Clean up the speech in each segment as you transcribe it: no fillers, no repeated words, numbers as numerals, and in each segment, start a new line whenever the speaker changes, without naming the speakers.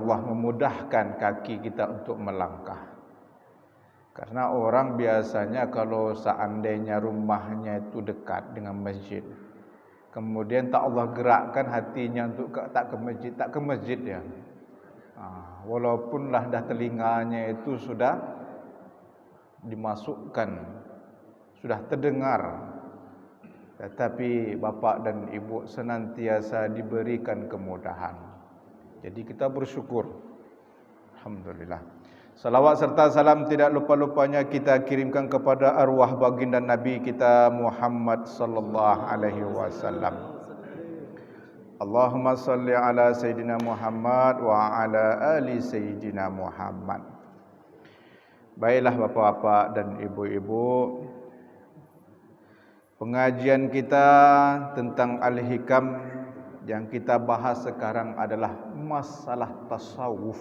Allah memudahkan kaki kita untuk melangkah. Karena orang biasanya kalau seandainya rumahnya itu dekat dengan masjid, kemudian tak Allah gerakkan hatinya untuk tak ke masjid ya. Walaupunlah dah telinganya itu sudah dimasukkan, sudah terdengar, tetapi bapa dan ibu senantiasa diberikan kemudahan. Jadi kita bersyukur. Alhamdulillah. Salawat serta salam tidak lupa-lupanya kita kirimkan kepada arwah baginda Nabi kita Muhammad sallallahu alaihi wasallam. Allahumma salli ala Sayyidina Muhammad wa ala ali Sayyidina Muhammad. Baiklah bapak-bapak dan ibu-ibu, pengajian kita tentang Al-Hikam yang kita bahas sekarang adalah masalah tasawuf.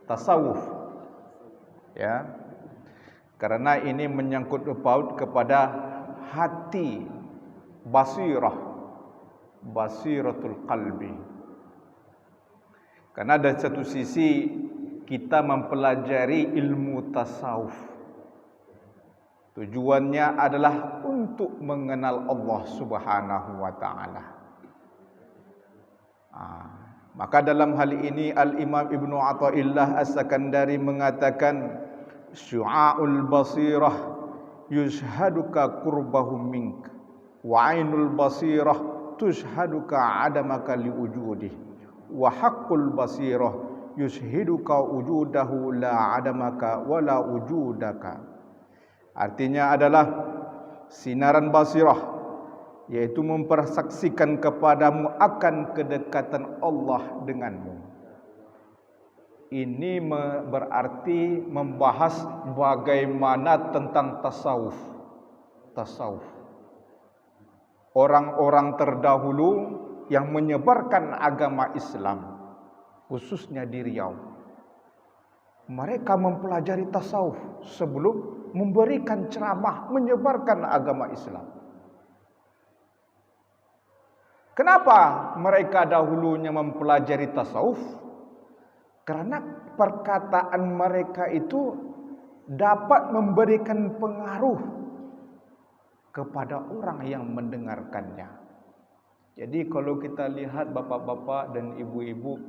Tasawuf, ya, karena ini menyangkut paut kepada hati, basiratul qalbi. Karena dari satu sisi kita mempelajari ilmu tasawuf, tujuannya adalah untuk mengenal Allah Subhanahu wa taala. Maka dalam hal ini Al-Imam Ibnu Athaillah As-Sakandari mengatakan, syu'aul basirah yushhaduka qurbahum mink wa ainul basirah tushhaduka adamaka liwujudih wa haqqul basirah yushhiduka wujudahu la adamaka wala wujudaka. Artinya adalah sinaran basirah, yaitu mempersaksikan kepadamu akan kedekatan Allah denganmu. Ini berarti membahas bagaimana tentang tasawuf. Orang-orang terdahulu yang menyebarkan agama Islam, khususnya di Riau, mereka mempelajari tasawuf sebelum memberikan ceramah menyebarkan agama Islam. Kenapa mereka dahulunya mempelajari tasawuf? Karena perkataan mereka itu dapat memberikan pengaruh kepada orang yang mendengarkannya. Jadi kalau kita lihat bapak-bapak dan ibu-ibu,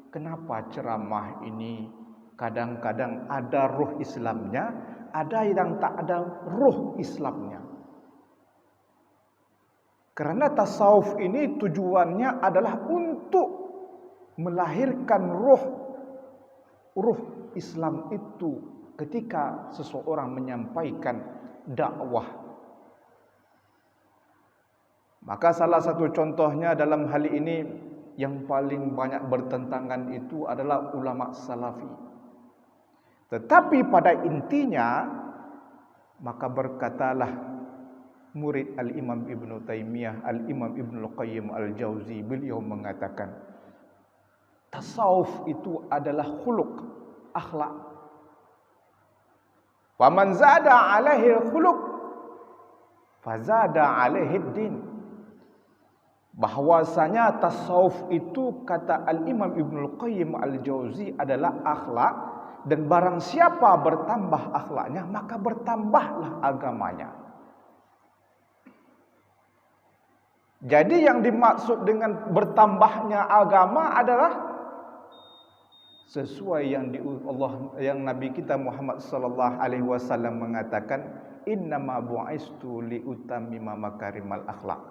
kenapa ceramah ini kadang-kadang ada ruh Islamnya, ada yang tak ada ruh Islamnya. Karena tasawuf ini tujuannya adalah untuk melahirkan ruh Islam itu ketika seseorang menyampaikan dakwah. Maka salah satu contohnya dalam hal ini yang paling banyak bertentangan itu adalah ulama salafi. Tetapi pada intinya maka berkatalah murid Al-Imam Ibnu Taimiyah, Al-Imam Ibnu Qayyim Al-Jauzi, beliau mengatakan tasawuf itu adalah khuluq, akhlak. Faman zada alaihi khuluq fazada alaihi din. Bahwasanya tasawuf itu, kata Al-Imam Ibnu Qayyim Al-Jauzi, adalah akhlak, dan barang siapa bertambah akhlaknya maka bertambahlah agamanya. Jadi yang dimaksud dengan bertambahnya agama adalah sesuai yang Nabi kita Muhammad sallallahu alaihi wasallam mengatakan, innama bu'istu liutammima makarimal akhlak.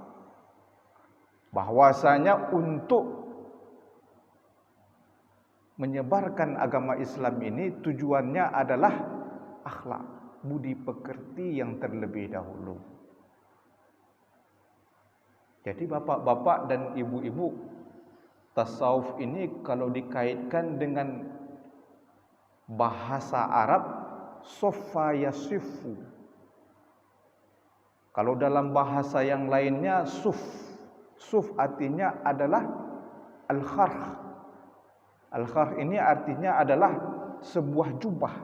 Bahwasanya untuk menyebarkan agama Islam ini tujuannya adalah akhlak, budi pekerti yang terlebih dahulu. Jadi bapak-bapak dan ibu-ibu, tasawuf ini kalau dikaitkan dengan bahasa Arab, soffa yasifu. Kalau dalam bahasa yang lainnya suf. Suf artinya adalah al-kharh. Al-kharh ini artinya adalah sebuah jubah.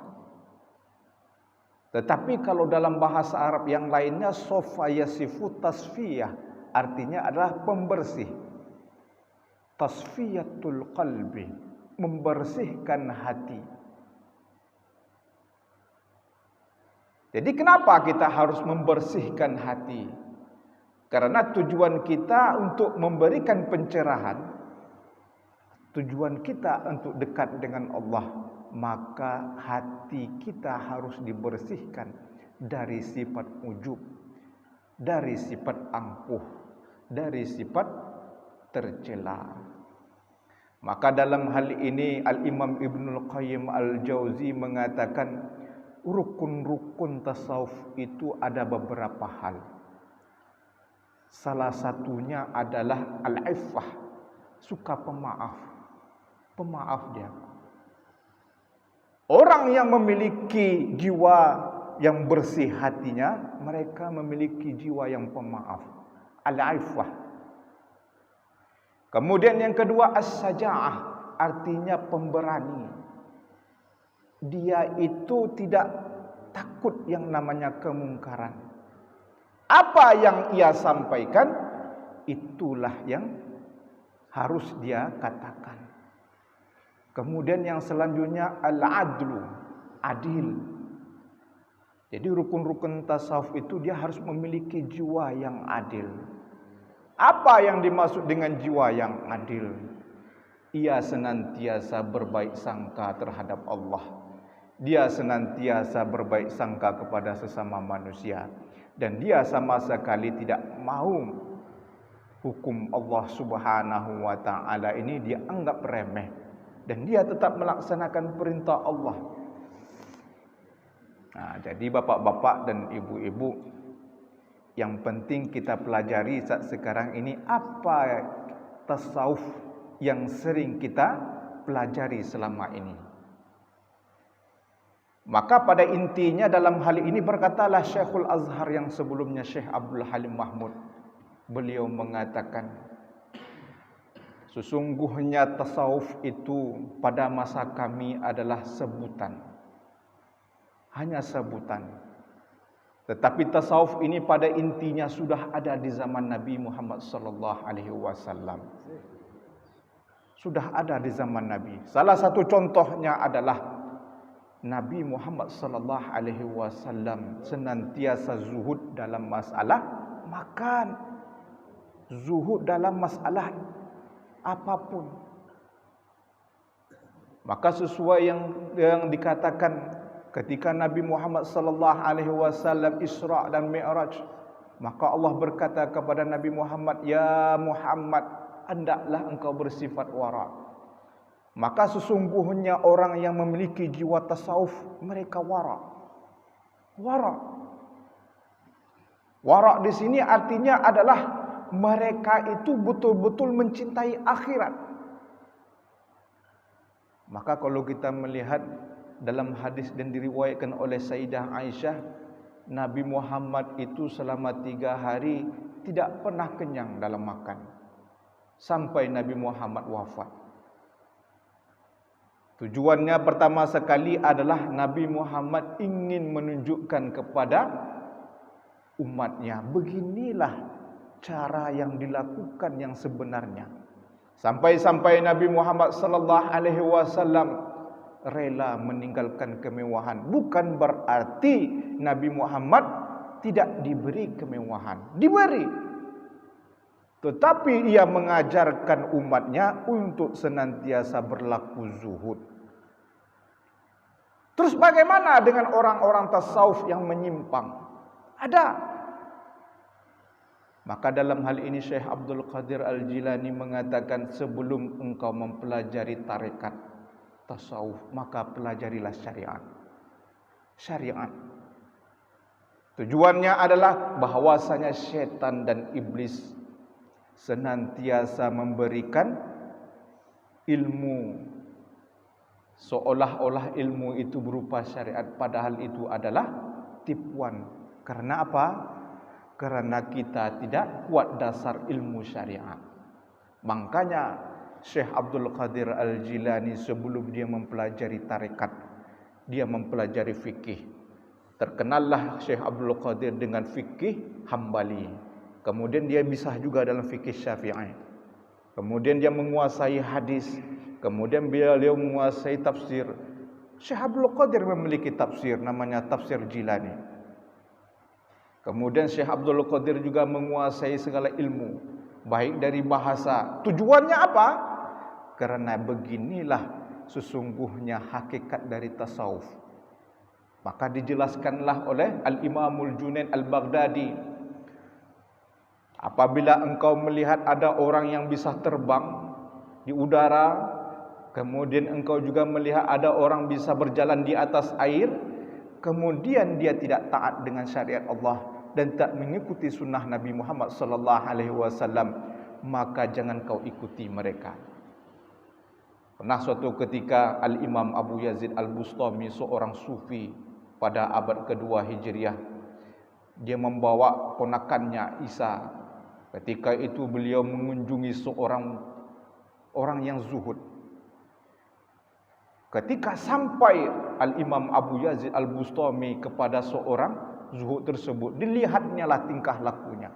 Tetapi kalau dalam bahasa Arab yang lainnya, soffa yasifu tasfiyah, artinya adalah pembersih. tasfiyatul qalbi, membersihkan hati. Jadi kenapa kita harus membersihkan hati? Karena tujuan kita untuk memberikan pencerahan, tujuan kita untuk dekat dengan Allah, maka hati kita harus dibersihkan dari sifat ujub, dari sifat angkuh, dari sifat tercela. Maka dalam hal ini Al-Imam Ibnul Qayyim Al-Jauzi mengatakan rukun-rukun tasawuf itu ada beberapa hal. Salah satunya adalah al-iffah, suka pemaaf. Pemaaf dia. Orang yang memiliki jiwa yang bersih hatinya, mereka memiliki jiwa yang pemaaf. Al-iffah. Kemudian yang kedua as-saja'ah, artinya pemberani. Dia itu tidak takut yang namanya kemungkaran. Apa yang ia sampaikan, itulah yang harus dia katakan. Kemudian yang selanjutnya al-adlu, adil. Jadi rukun-rukun tasawuf itu dia harus memiliki jiwa yang adil. Apa yang dimaksud dengan jiwa yang adil? Ia senantiasa berbaik sangka terhadap Allah. Dia senantiasa berbaik sangka kepada sesama manusia. Dan dia sama sekali tidak mau hukum Allah Subhanahu wa ta'ala ini dia anggap remeh. Dan dia tetap melaksanakan perintah Allah. Nah, jadi bapak-bapak dan ibu-ibu, yang penting kita pelajari saat sekarang ini apa tasawuf yang sering kita pelajari selama ini. Maka pada intinya dalam hal ini berkatalah Syekhul Azhar yang sebelumnya Syekh Abdul Halim Mahmud. Beliau mengatakan, sesungguhnya tasawuf itu pada masa kami adalah sebutan. Hanya sebutan. Tetapi tasawuf ini pada intinya sudah ada di zaman Nabi Muhammad sallallahu alaihi wasallam. Sudah ada di zaman Nabi. Salah satu contohnya adalah Nabi Muhammad sallallahu alaihi wasallam senantiasa zuhud dalam masalah makan, zuhud dalam masalah apapun. Maka sesuai yang dikatakan ketika Nabi Muhammad sallallahu alaihi wasallam Isra dan Mi'raj, maka Allah berkata kepada Nabi Muhammad, "Ya Muhammad, hendaklah engkau bersifat wara." Maka sesungguhnya orang yang memiliki jiwa tasawuf, mereka wara. Wara. Wara di sini artinya adalah mereka itu betul-betul mencintai akhirat. Maka kalau kita melihat dalam hadis dan diriwayatkan oleh Sayyidah Aisyah, Nabi Muhammad itu selama 3 hari tidak pernah kenyang dalam makan. Sampai Nabi Muhammad wafat. Tujuannya pertama sekali adalah Nabi Muhammad ingin menunjukkan kepada umatnya, beginilah cara yang dilakukan yang sebenarnya. Sampai-sampai Nabi Muhammad sallallahu alaihi wasallam rela meninggalkan kemewahan. Bukan berarti Nabi Muhammad tidak diberi kemewahan. Diberi. Tetapi ia mengajarkan umatnya untuk senantiasa berlaku zuhud. Terus bagaimana dengan orang-orang tasawuf yang menyimpang? Ada. Maka dalam hal ini Syekh Abdul Qadir Al-Jilani mengatakan, sebelum engkau mempelajari tarekat tasawuf, maka pelajarilah syariat. Syariat. Tujuannya adalah bahwasanya syaitan dan iblis senantiasa memberikan ilmu seolah-olah ilmu itu berupa syariat, padahal itu adalah tipuan. Karena apa? Karena kita tidak kuat dasar ilmu syariat. Makanya Syekh Abdul Qadir Al-Jilani sebelum dia mempelajari tarekat, dia mempelajari fikih. Terkenallah Syekh Abdul Qadir dengan fikih Hambali. Kemudian dia bisa juga dalam fikih Syafi'i. kemudian dia menguasai hadis, kemudian beliau menguasai tafsir. Syekh Abdul Qadir memiliki tafsir namanya Tafsir Jilani. Kemudian Syekh Abdul Qadir juga menguasai segala ilmu, baik dari bahasa. Tujuannya apa? Karena beginilah sesungguhnya hakikat dari tasawuf. Maka dijelaskanlah oleh Al-Imamul Junaid Al-Baghdadi, apabila engkau melihat ada orang yang bisa terbang di udara, kemudian engkau juga melihat ada orang bisa berjalan di atas air, kemudian dia tidak taat dengan syariat Allah dan tak mengikuti sunnah Nabi Muhammad sallallahu alaihi wasallam, maka jangan kau ikuti mereka. Pernah suatu ketika Al-Imam Abu Yazid Al-Bustami, seorang sufi pada abad kedua Hijriah, dia membawa ponakannya Isa. Ketika itu beliau mengunjungi seorang orang yang zuhud. Ketika sampai Al-Imam Abu Yazid Al-Bustami kepada seorang zuhud tersebut, dilihatnya lah tingkah lakunya.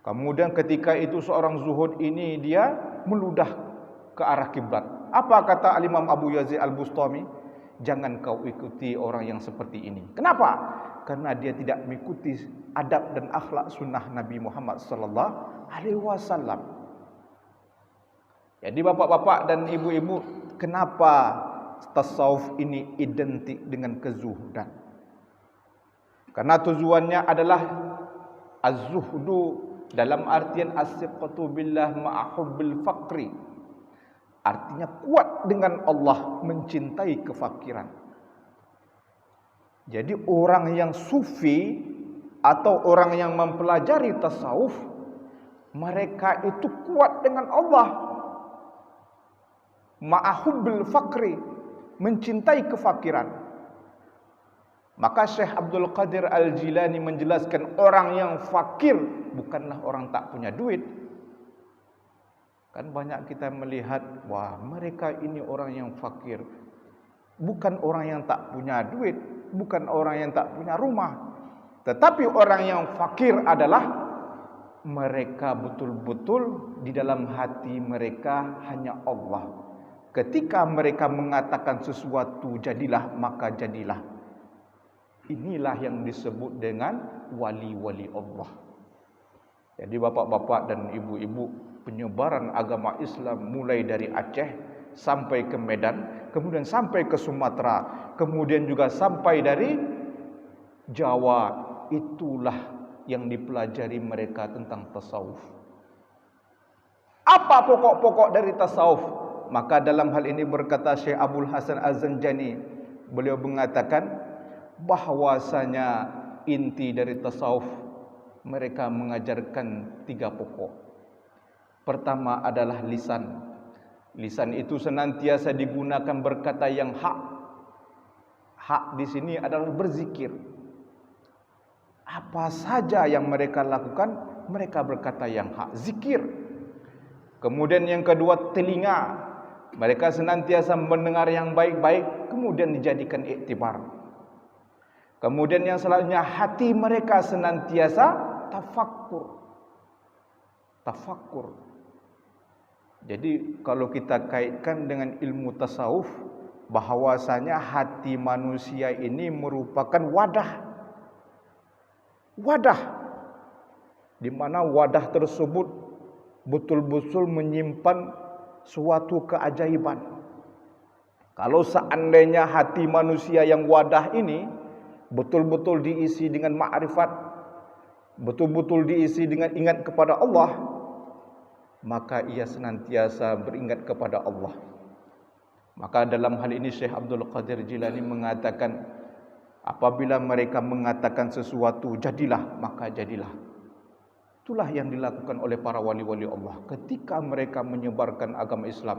Kemudian ketika itu seorang zuhud ini dia meludah ke arah kiblat. Apa kata Al-Imam Abu Yazid Al-Bustami? Jangan kau ikuti orang yang seperti ini. Kenapa? Karena dia tidak mengikuti adab dan akhlak sunnah Nabi Muhammad sallallahu alaihi wasallam. Jadi bapak-bapak dan ibu-ibu, kenapa tasawuf ini identik dengan kezuhudan? Karena tujuannya adalah az-zuhdu dalam artian as-siqatu billah ma'ahubbil faqri. Artinya kuat dengan Allah, mencintai kefakiran. Jadi orang yang sufi atau orang yang mempelajari tasawuf, mereka itu kuat dengan Allah, ma'ahubbil faqri, mencintai kefakiran. Maka Syekh Abdul Qadir Al-Jilani menjelaskan orang yang fakir bukanlah orang tak punya duit. Kan banyak kita melihat, wah mereka ini orang yang fakir, bukan orang yang tak punya duit, bukan orang yang tak punya rumah. Tetapi orang yang fakir adalah mereka betul-betul di dalam hati mereka hanya Allah. Ketika mereka mengatakan sesuatu jadilah, maka jadilah. Inilah yang disebut dengan wali-wali Allah. Jadi bapak-bapak dan ibu-ibu, penyebaran agama Islam mulai dari Aceh sampai ke Medan, kemudian sampai ke Sumatera, kemudian juga sampai dari Jawa, itulah yang dipelajari mereka tentang tasawuf. Apa pokok-pokok dari tasawuf? Maka dalam hal ini berkata Syekh Abdul Hasan Az-Zanjani, beliau mengatakan bahwasanya inti dari tasawuf mereka mengajarkan 3 pokok. Pertama adalah lisan. Lisan itu senantiasa digunakan berkata yang hak. Hak di sini adalah berzikir. Apa saja yang mereka lakukan, mereka berkata yang hak, zikir. Kemudian yang kedua, telinga. Mereka senantiasa mendengar yang baik-baik, kemudian dijadikan iktibar. Kemudian yang selanjutnya, hati mereka senantiasa tafakkur. Tafakkur. Jadi kalau kita kaitkan dengan ilmu tasawuf, bahwasanya hati manusia ini merupakan wadah. Wadah. Di mana wadah tersebut betul-betul menyimpan suatu keajaiban. Kalau seandainya hati manusia yang wadah ini betul-betul diisi dengan ma'rifat, betul-betul diisi dengan ingat kepada Allah, maka ia senantiasa beringat kepada Allah. Maka dalam hal ini Syekh Abdul Qadir Jilani mengatakan, apabila mereka mengatakan sesuatu jadilah, maka jadilah. Itulah yang dilakukan oleh para wali-wali Allah. Ketika mereka menyebarkan agama Islam,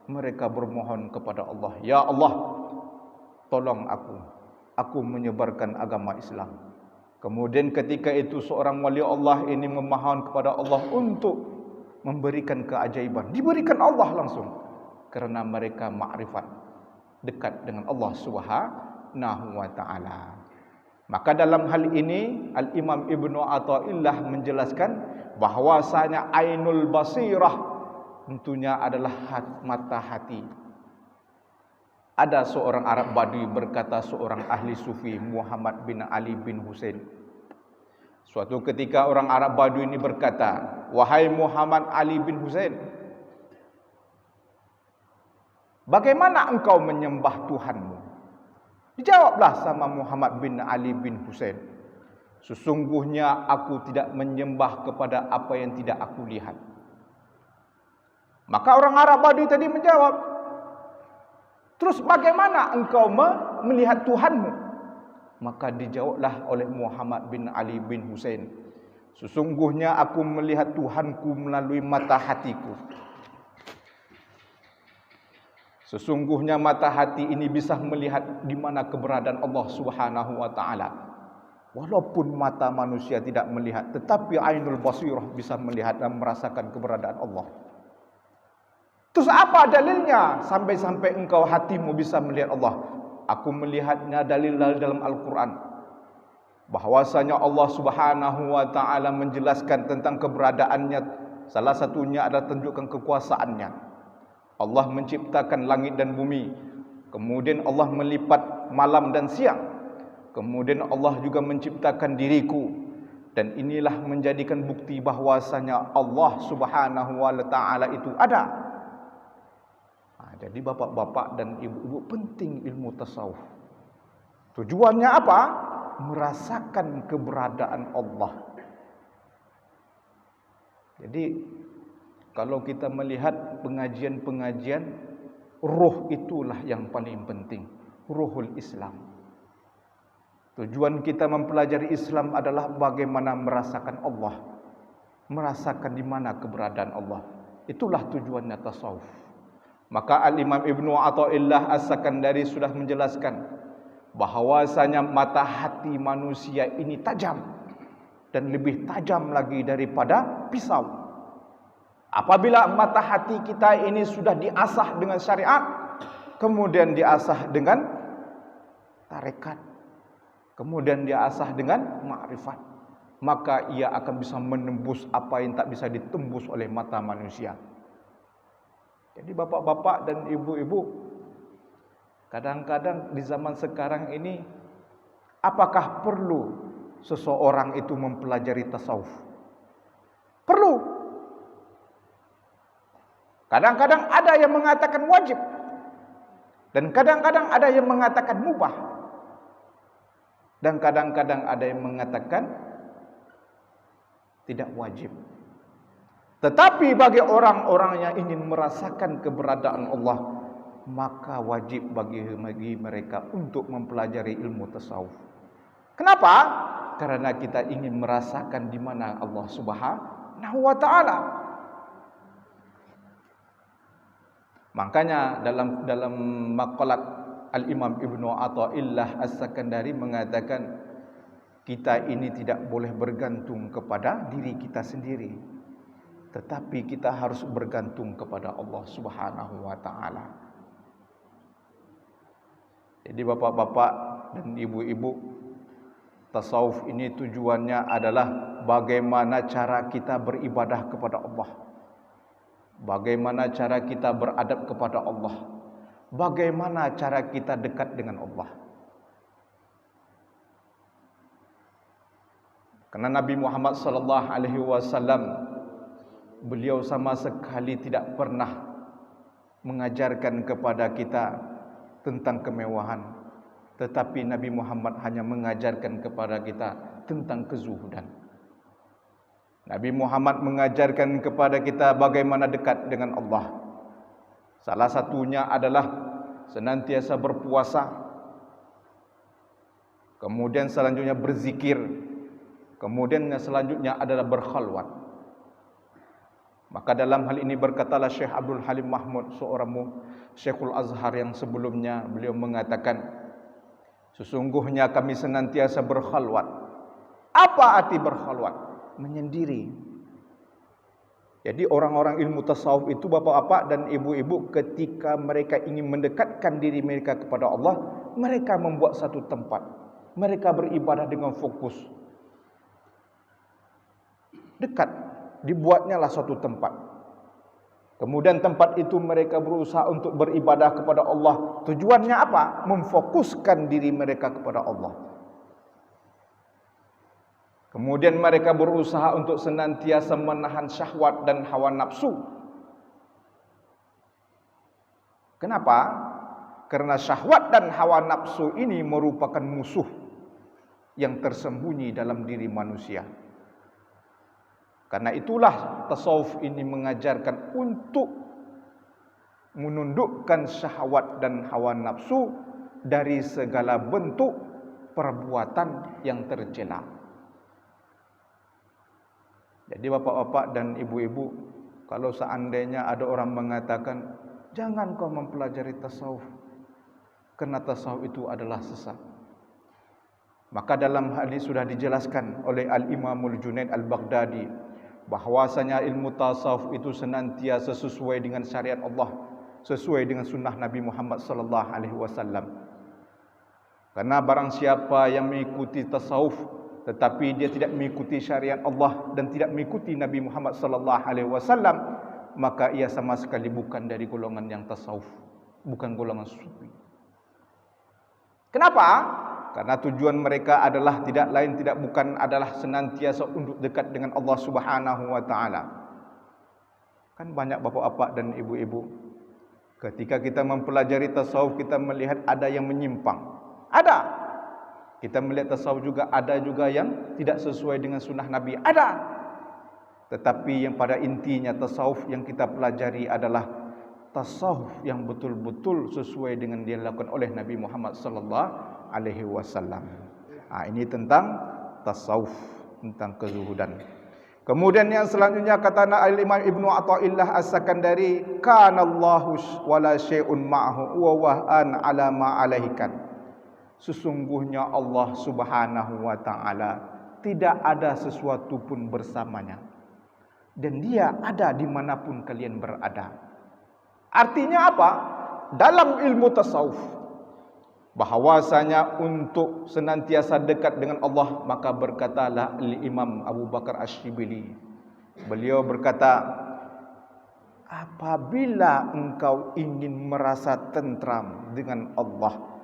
mereka bermohon kepada Allah, ya Allah, tolong aku menyebarkan agama Islam. Kemudian ketika itu seorang wali Allah ini memohon kepada Allah untuk memberikan keajaiban, diberikan Allah langsung, karena mereka ma'rifat, dekat dengan Allah Subhanahu wa taala. Maka dalam hal ini Al-Imam Ibnu Athaillah menjelaskan bahwasanya ainul basirah tentunya adalah mata hati. Ada seorang Arab Badui berkata seorang ahli sufi Muhammad bin Ali bin Husain. Suatu ketika orang Arab Badui ini berkata, "Wahai Muhammad Ali bin Husain, bagaimana engkau menyembah Tuhanmu?" Dijawablah sama Muhammad bin Ali bin Husain, "Sesungguhnya aku tidak menyembah kepada apa yang tidak aku lihat." Maka orang Arab Badui tadi menjawab, "Terus bagaimana engkau melihat Tuhanmu?" Maka dijawablah oleh Muhammad bin Ali bin Husain, "Sesungguhnya aku melihat Tuhanku melalui mata hatiku. Sesungguhnya mata hati ini bisa melihat di mana keberadaan Allah Subhanahu wa taala. Walaupun mata manusia tidak melihat, tetapi ainul basirah bisa melihat dan merasakan keberadaan Allah." Terus apa dalilnya sampai-sampai engkau hatimu bisa melihat Allah? Aku melihatnya dalil dalam Al-Quran, bahwasanya Allah Subhanahu wa taala menjelaskan tentang keberadaannya. Salah satunya adalah tunjukkan kekuasaannya. Allah menciptakan langit dan bumi, kemudian Allah melipat malam dan siang, kemudian Allah juga menciptakan diriku, dan inilah menjadikan bukti bahwasanya Allah Subhanahu wa taala itu ada. Jadi bapak-bapak dan ibu-ibu penting ilmu tasawuf. Tujuannya apa? Merasakan keberadaan Allah. Jadi kalau kita melihat pengajian-pengajian, ruh itulah yang paling penting, ruhul Islam. Tujuan kita mempelajari Islam adalah bagaimana merasakan Allah, merasakan di mana keberadaan Allah. Itulah tujuannya tasawuf. Maka Al-Imam Ibnu Athaillah As-Sakandari sudah menjelaskan bahwasanya mata hati manusia ini tajam, dan lebih tajam lagi daripada pisau. Apabila mata hati kita ini sudah diasah dengan syariat, kemudian diasah dengan tarekat, kemudian diasah dengan ma'rifat, maka ia akan bisa menembus apa yang tak bisa ditembus oleh mata manusia. Jadi bapak-bapak dan ibu-ibu, kadang-kadang di zaman sekarang ini, apakah perlu seseorang itu mempelajari tasawuf? Perlu. Kadang-kadang ada yang mengatakan wajib, dan kadang-kadang ada yang mengatakan mubah, dan kadang-kadang ada yang mengatakan tidak wajib. Tetapi bagi orang-orang yang ingin merasakan keberadaan Allah, maka wajib bagi mereka untuk mempelajari ilmu tasawuf. Kenapa? Karena kita ingin merasakan di mana Allah Subhanahu wa taala. Makanya dalam maqalat Al-Imam Ibnu Athaillah As-Sakandari mengatakan, kita ini tidak boleh bergantung kepada diri kita sendiri, tetapi kita harus bergantung kepada Allah Subhanahu wa taala. Jadi bapak-bapak dan ibu-ibu, tasawuf ini tujuannya adalah bagaimana cara kita beribadah kepada Allah, bagaimana cara kita beradab kepada Allah, bagaimana cara kita dekat dengan Allah. Karena Nabi Muhammad sallallahu alaihi wasallam, beliau sama sekali tidak pernah mengajarkan kepada kita tentang kemewahan, tetapi Nabi Muhammad hanya mengajarkan kepada kita tentang kezuhudan. Nabi Muhammad mengajarkan kepada kita bagaimana dekat dengan Allah. Salah satunya adalah senantiasa berpuasa, kemudian selanjutnya berzikir, kemudian selanjutnya adalah berkhalwat. Maka dalam hal ini berkatalah Syekh Abdul Halim Mahmud, seorang Syekhul Azhar yang sebelumnya, beliau mengatakan, sesungguhnya kami senantiasa berkhalwat. Apa arti berkhalwat? Menyendiri. Jadi orang-orang ilmu tasawuf itu, bapak-bapak dan ibu-ibu, ketika mereka ingin mendekatkan diri mereka kepada Allah, mereka membuat satu tempat. mereka beribadah dengan fokus. Dekat, dibuatnya lah suatu tempat. Kemudian tempat itu mereka berusaha untuk beribadah kepada Allah. Tujuannya apa? Memfokuskan diri mereka kepada Allah. Kemudian mereka berusaha untuk senantiasa menahan syahwat dan hawa nafsu. Kenapa? Karena syahwat dan hawa nafsu ini merupakan musuh yang tersembunyi dalam diri manusia. Karena itulah tasawuf ini mengajarkan untuk menundukkan syahwat dan hawa nafsu dari segala bentuk perbuatan yang tercela. Jadi bapak-bapak dan ibu-ibu, kalau seandainya ada orang mengatakan, jangan kau mempelajari tasawuf, karena tasawuf itu adalah sesat. Maka dalam hal ini sudah dijelaskan oleh Al-Imamul Junaid Al-Baghdadi, bahwasanya ilmu tasawuf itu senantiasa sesuai dengan syariat Allah, sesuai dengan sunnah Nabi Muhammad sallallahu alaihi wasallam. Karena barang siapa yang mengikuti tasawuf tetapi dia tidak mengikuti syariat Allah dan tidak mengikuti Nabi Muhammad sallallahu alaihi wasallam, maka ia sama sekali bukan dari golongan yang tasawuf, bukan golongan sufi. Kenapa? Karena tujuan mereka adalah tidak lain tidak bukan adalah senantiasa untuk dekat dengan Allah Subhanahu wa taala. Kan banyak bapak-bapak dan ibu-ibu, ketika kita mempelajari tasawuf kita melihat ada yang menyimpang. Ada. Kita melihat tasawuf juga ada juga yang tidak sesuai dengan sunnah Nabi. Ada. Tetapi yang pada intinya tasawuf yang kita pelajari adalah tasawuf yang betul-betul sesuai dengan yang dilakukan oleh Nabi Muhammad sallallahu alaihi wasallam. Ini tentang tasawuf, tentang kezuhudan. Kemudian yang selanjutnya kata Al-Imam Ibnu Athaillah As-Sakandari, kana Allahu wala syai'un ma'hu wa wah'an ala ma alaihikan. Sesungguhnya Allah Subhanahu wa taala tidak ada sesuatu pun bersamanya, dan dia ada dimanapun kalian berada. Artinya apa? Dalam ilmu tasawuf, bahwasanya untuk senantiasa dekat dengan Allah, maka berkatalah Imam Abu Bakar Asy-Syibili, beliau berkata, apabila engkau ingin merasa tentram dengan Allah,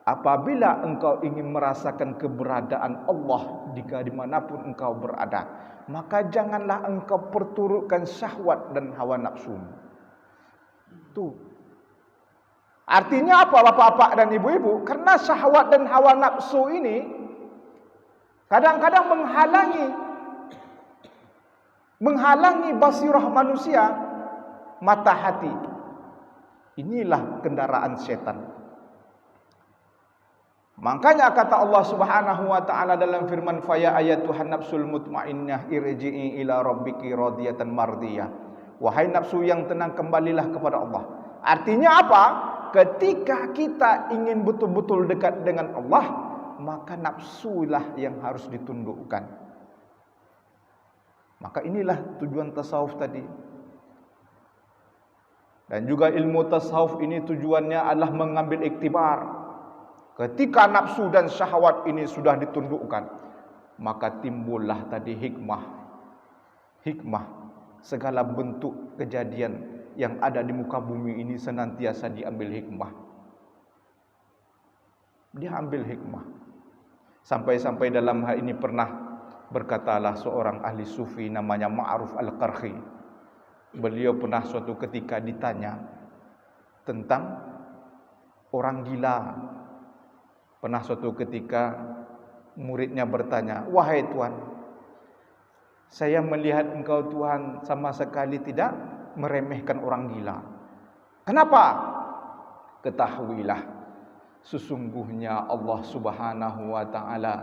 apabila engkau ingin merasakan keberadaan Allah dimanapun engkau berada, maka janganlah engkau perturutkan syahwat dan hawa nafsu. Tuh. Artinya apa bapak-bapak dan ibu-ibu? Karena syahwat dan hawa nafsu ini kadang-kadang menghalangi basirah manusia, mata hati. Inilah kendaraan setan. Makanya kata Allah Subhanahu wa taala dalam firman, fa ya ayatuhan nafsul mutmainnah irji'i ila rabbiki radiyatan mardiyah. Wahai nafsu yang tenang, kembalilah kepada Allah. Artinya apa? Ketika kita ingin betul-betul dekat dengan Allah, maka nafsulah yang harus ditundukkan. Maka inilah tujuan tasawuf tadi. Dan juga ilmu tasawuf ini tujuannya adalah mengambil iktibar. Ketika nafsu dan syahwat ini sudah ditundukkan, maka timbullah tadi hikmah. Hikmah, segala bentuk kejadian yang ada di muka bumi ini senantiasa diambil hikmah. Dia ambil hikmah. Sampai-sampai dalam hal ini pernah berkatalah seorang ahli sufi namanya Ma'ruf Al-Qarhi. Beliau pernah suatu ketika ditanya tentang orang gila. Pernah suatu ketika muridnya bertanya, wahai Tuhan, saya melihat engkau Tuhan sama sekali tidak meremehkan orang gila. Kenapa? Ketahuilah, sesungguhnya Allah Subhanahu wa taala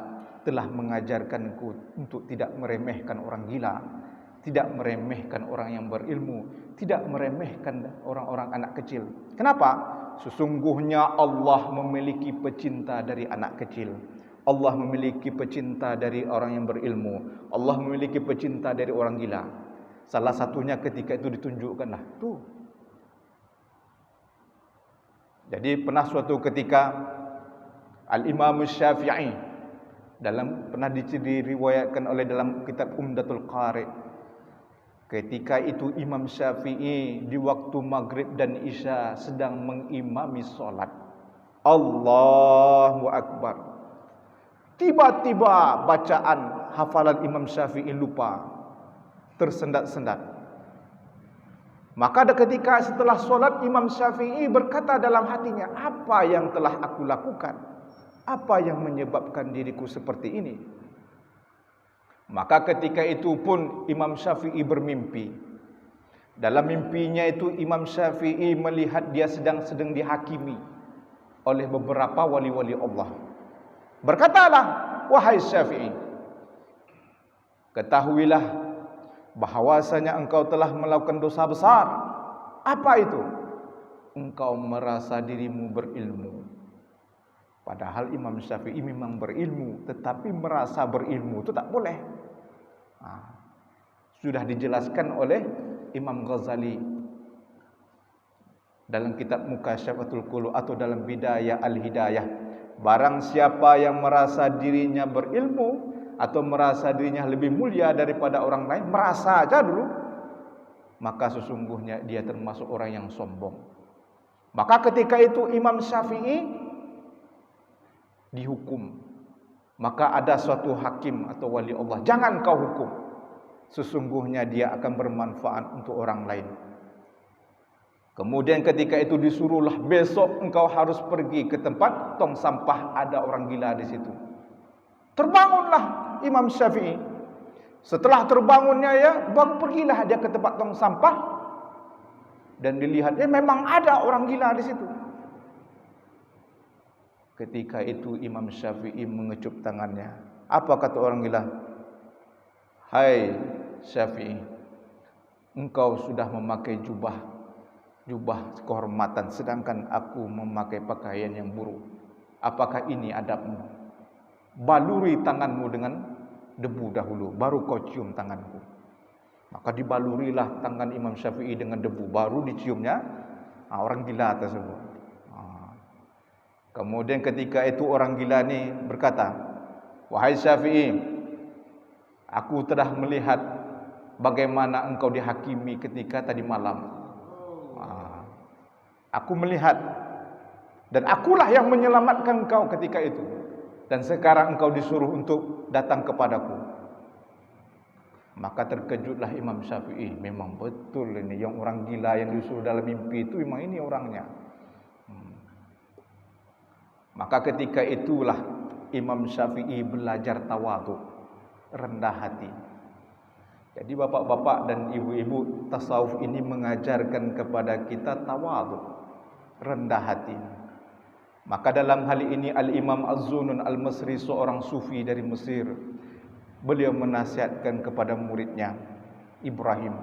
telah mengajarkanku untuk tidak meremehkan orang gila, tidak meremehkan orang yang berilmu, tidak meremehkan orang-orang anak kecil. Kenapa? Sesungguhnya Allah memiliki pecinta dari anak kecil. Allah memiliki pecinta dari orang yang berilmu. Allah memiliki pecinta dari orang gila. Salah satunya ketika itu ditunjukkanlah. Tuh. Jadi pernah suatu ketika Al-Imam Syafi'i pernah diriwayatkan oleh dalam kitab Umdatul Qari. Ketika itu Imam Syafi'i di waktu maghrib dan isya sedang mengimami solat. Allahu Akbar. Tiba-tiba bacaan hafalan Imam Syafi'i lupa, tersendat-sendat. Maka ketika setelah solat Imam Syafi'i berkata dalam hatinya, apa yang telah aku lakukan? Apa yang menyebabkan diriku seperti ini? Maka ketika itu pun Imam Syafi'i bermimpi. Dalam mimpinya itu Imam Syafi'i melihat dia sedang dihakimi oleh beberapa wali-wali Allah. Berkatalah, wahai Syafi'i, ketahuilah bahwasanya engkau telah melakukan dosa besar. Apa itu? Engkau merasa dirimu berilmu. Padahal Imam Syafi'i memang berilmu, tetapi merasa berilmu itu tak boleh. Sudah dijelaskan oleh Imam Ghazali dalam kitab Mukasyafatul Qulub atau dalam Bidayah Al-Hidayah. Barang siapa yang merasa dirinya berilmu atau merasa dirinya lebih mulia daripada orang lain, merasa aja dulu, maka sesungguhnya dia termasuk orang yang sombong. Maka ketika itu Imam Syafi'i dihukum. Maka ada suatu hakim atau wali Allah, jangan kau hukum, sesungguhnya dia akan bermanfaat untuk orang lain. Kemudian ketika itu disuruhlah, besok engkau harus pergi ke tempat tong sampah, ada orang gila di situ. Terbangunlah Imam Syafi'i. Setelah terbangunnya pergilah dia ke tempat tong sampah dan dilihatnya memang ada orang gila di situ. Ketika itu Imam Syafi'i mengecup tangannya. Apa kata orang gila? Hai Syafi'i, engkau sudah memakai jubah kehormatan, sedangkan aku memakai pakaian yang buruk. Apakah ini adabmu? Baluri tanganmu dengan debu dahulu, baru kau cium tanganku. Maka dibalurilah tangan Imam Syafi'i dengan debu, baru diciumnya orang gila tersebut. Kemudian ketika itu orang gila ni berkata, wahai Syafi'i, aku telah melihat bagaimana engkau dihakimi ketika tadi malam. Aku melihat, dan akulah yang menyelamatkan engkau ketika itu. Dan sekarang engkau disuruh untuk datang kepadaku. Maka terkejutlah Imam Syafi'i. Memang betul ini, yang orang gila yang disuruh dalam mimpi itu memang ini orangnya. Maka ketika itulah Imam Syafi'i belajar tawadhu, rendah hati. Jadi bapak-bapak dan ibu-ibu, tasawuf ini mengajarkan kepada kita tawadhu, rendah hati. Maka dalam hal ini Al-Imam Az-Zunun Al-Masri, seorang sufi dari Mesir, beliau menasihatkan kepada muridnya Ibrahim.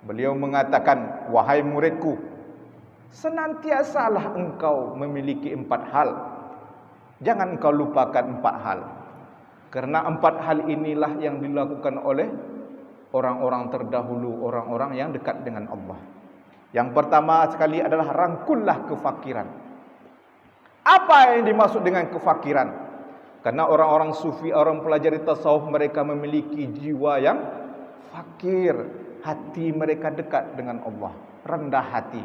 Beliau mengatakan, wahai muridku, senantiasalah engkau memiliki 4 hal. Jangan engkau lupakan 4 hal. Karena 4 hal inilah yang dilakukan oleh orang-orang terdahulu, orang-orang yang dekat dengan Allah. Yang pertama sekali adalah rangkullah kefakiran. Apa yang dimaksud dengan kefakiran? Karena orang-orang sufi, orang pelajari tasawuf, mereka memiliki jiwa yang fakir. Hati mereka dekat dengan Allah, rendah hati.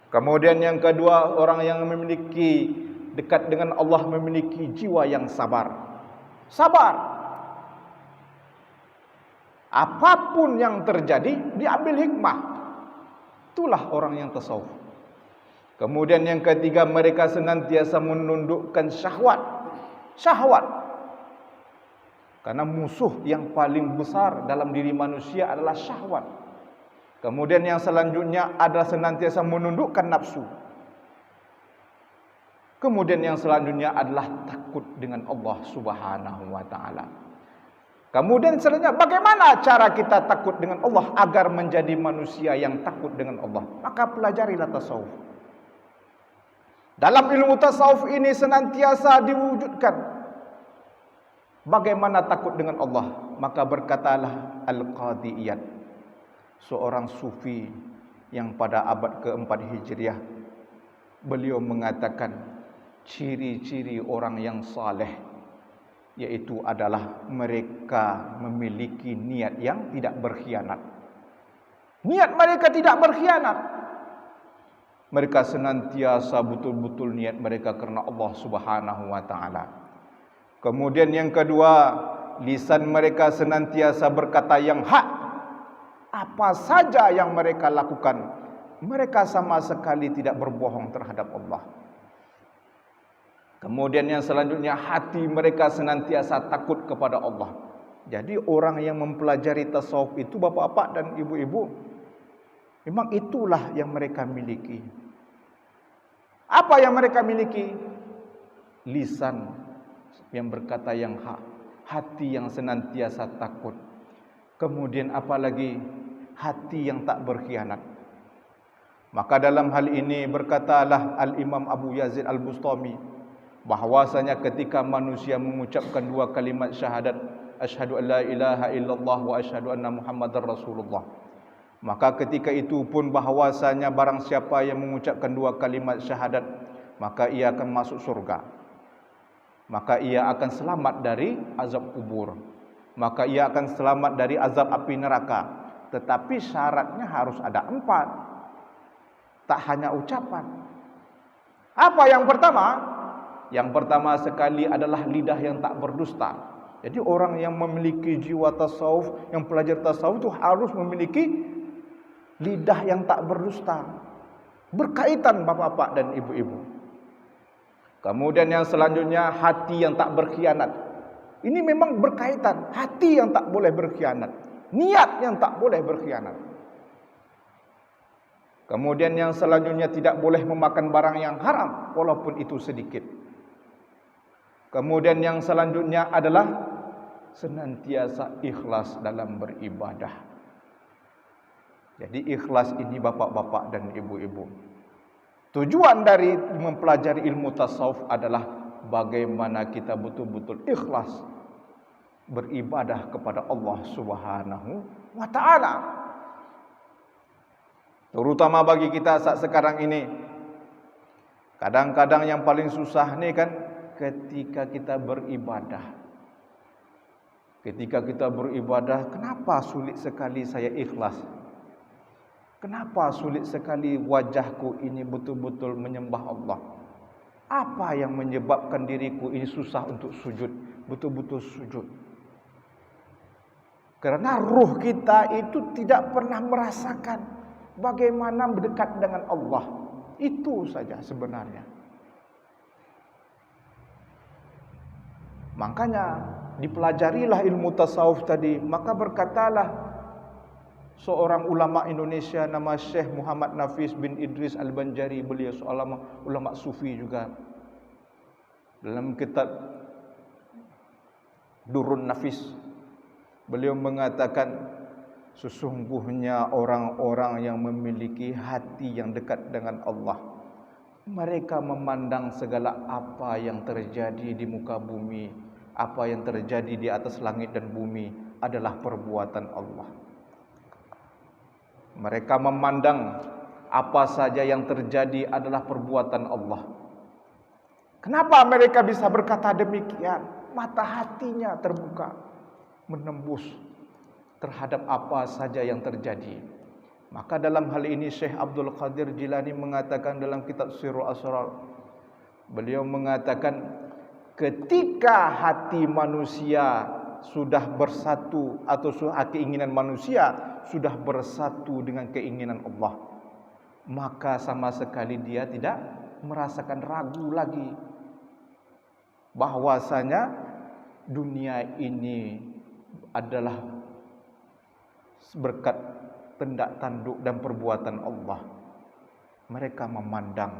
Kemudian yang kedua, orang yang memiliki dekat dengan Allah memiliki jiwa yang sabar. Sabar. Apapun yang terjadi, diambil hikmah. Itulah orang yang tasawuf. Kemudian yang ketiga, mereka senantiasa menundukkan syahwat. Syahwat. Karena musuh yang paling besar dalam diri manusia adalah syahwat. Kemudian yang selanjutnya adalah senantiasa menundukkan nafsu. Kemudian yang selanjutnya adalah takut dengan Allah Subhanahu wa taala. Kemudian selanjutnya, bagaimana cara kita takut dengan Allah agar menjadi manusia yang takut dengan Allah? Maka pelajarilah tasawuf. Dalam ilmu tasawuf ini senantiasa diwujudkan bagaimana takut dengan Allah. Maka berkatalah Al-Qadhi Iyad, seorang sufi yang pada abad ke-4 Hijriah, beliau mengatakan, ciri-ciri orang yang saleh yaitu adalah mereka memiliki niat yang tidak berkhianat. Niat mereka tidak berkhianat. Mereka senantiasa betul-betul niat mereka karena Allah Subhanahu wa taala. Kemudian yang kedua, lisan mereka senantiasa berkata yang hak. Apa saja yang mereka lakukan, mereka sama sekali tidak berbohong terhadap Allah. Kemudian yang selanjutnya, hati mereka senantiasa takut kepada Allah. Jadi orang yang mempelajari tasawuf itu, bapak-bapak dan ibu-ibu, memang itulah yang mereka miliki. Apa yang mereka miliki? Lisan yang berkata yang hak, hati yang senantiasa takut. Kemudian apalagi hati yang tak berkhianat. Maka dalam hal ini berkatalah Al-Imam Abu Yazid Al-Bustami bahwasanya ketika manusia mengucapkan dua kalimat syahadat, asyhadu an la ilaha illallah wa asyhadu anna Muhammadar Rasulullah, maka ketika itu pun bahwasanya barang siapa yang mengucapkan dua kalimat syahadat, maka ia akan masuk surga. Maka ia akan selamat dari azab kubur. Maka ia akan selamat dari azab api neraka. Tetapi syaratnya harus ada 4. Tak hanya ucapan. Apa yang pertama? Yang pertama sekali adalah lidah yang tak berdusta. Jadi orang yang memiliki jiwa tasawuf, yang pelajar tasawuf itu harus memiliki lidah yang tak berdusta. Berkaitan bapak-bapak dan ibu-ibu. Kemudian yang selanjutnya, hati yang tak berkhianat. Ini memang berkaitan. Hati yang tak boleh berkhianat. Niat yang tak boleh berkhianat. Kemudian yang selanjutnya, tidak boleh memakan barang yang haram walaupun itu sedikit. Kemudian yang selanjutnya adalah senantiasa ikhlas dalam beribadah. Jadi ikhlas ini bapak-bapak dan ibu-ibu, tujuan dari mempelajari ilmu tasawuf adalah bagaimana kita betul-betul ikhlas beribadah kepada Allah Subhanahu wa taala. Terutama bagi kita saat sekarang ini. Kadang-kadang yang paling susah nih kan ketika kita beribadah. Ketika kita beribadah, kenapa sulit sekali saya ikhlas? Kenapa sulit sekali wajahku ini betul-betul menyembah Allah? Apa yang menyebabkan diriku ini susah untuk sujud, betul-betul sujud? Karena ruh kita itu tidak pernah merasakan bagaimana mendekat dengan Allah. Itu saja sebenarnya. Makanya dipelajarilah ilmu tasawuf tadi. Maka berkatalah seorang ulama Indonesia nama Syekh Muhammad Nafis bin Idris Al-Banjari. Beliau seorang ulama sufi juga. Dalam kitab Durrun Nafis, beliau mengatakan sesungguhnya orang-orang yang memiliki hati yang dekat dengan Allah, mereka memandang segala apa yang terjadi di muka bumi, apa yang terjadi di atas langit dan bumi adalah perbuatan Allah. Mereka memandang apa saja yang terjadi adalah perbuatan Allah. Kenapa mereka bisa berkata demikian? Mata hatinya terbuka, menembus terhadap apa saja yang terjadi. Maka dalam hal ini Syekh Abdul Qadir Jilani mengatakan dalam kitab Sirrul Asrar, beliau mengatakan ketika hati manusia sudah bersatu atau keinginan manusia sudah bersatu dengan keinginan Allah, maka sama sekali dia tidak merasakan ragu lagi bahwasanya dunia ini adalah berkat tindak tanduk dan perbuatan Allah. Mereka memandang